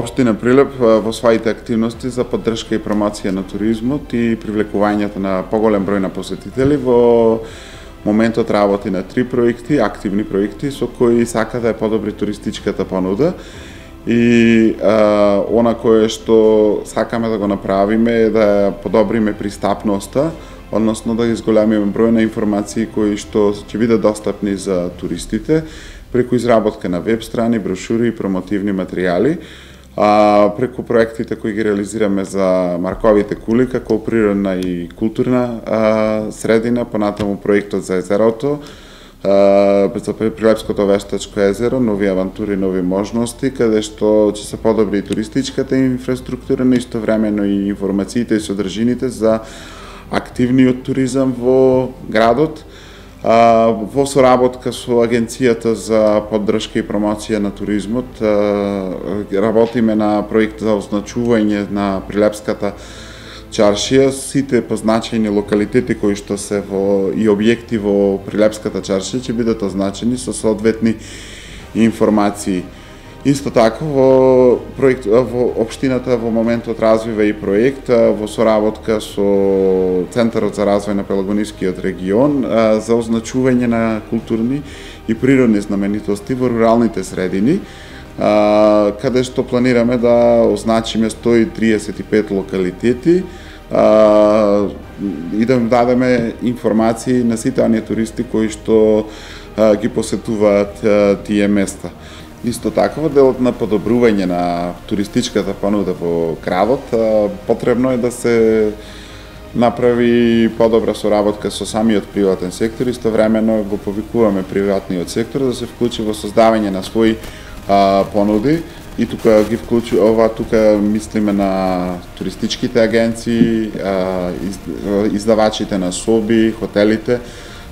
Општина Прилеп во своите активности за поддршка и промоција на туризмот и привлекувањето на поголем број на посетители во моментот работи на 3 проекти, активни проекти со кои сака да ја подобри туристичката понуда и она кое што сакаме да го направиме е да ја подобриме пристапноста, односно да изголемиме број на информации кои што ќе бидат достапни за туристите преку изработка на веб страни, брошури и промотивни материјали, преку проектите кои ги реализираме за Марковите кули како природна и културна средина, понатаму проектот за езерото, за Прилепското вештачко езеро, нови авантури, нови можности, каде што ќе се подобри и туристичката инфраструктура, но истовремено и информациите и содржините за активниот туризам во градот, во соработка со Агенцијата за поддршка и промоција на туризмот. Работиме на проект за означување на Прилепската чаршија, сите позначени локалитети кои што се и објекти во Прилепската чаршија ќе бидат означени со соодветни информации. Исто така во општината во моментот развива и проект во соработка со Центарот за развој на Пелагонискиот регион за означување на културни и природни знаменитости во руралните средини, каде што планираме да означиме 135 локалитети и да им дадеме информации на сите оние туристи кои што ги посетуваат тие места. Исто така, во делот на подобрување на туристичката понуда во градот, потребно е да се направи подобра соработка со самиот приватен сектор, истовремено го повикуваме приватниот сектор да се вклучи во создавање на своји понуди и тука ги тука мислиме на туристичките агенции, издавачите на соби, хотелите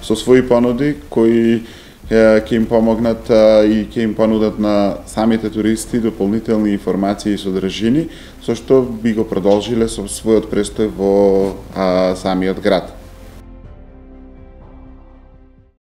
со своји понуди кои ќе им помогнат и ќе им понудат на самите туристи дополнителни информации и содржини, со што би го продолжиле со својот престој во самиот град.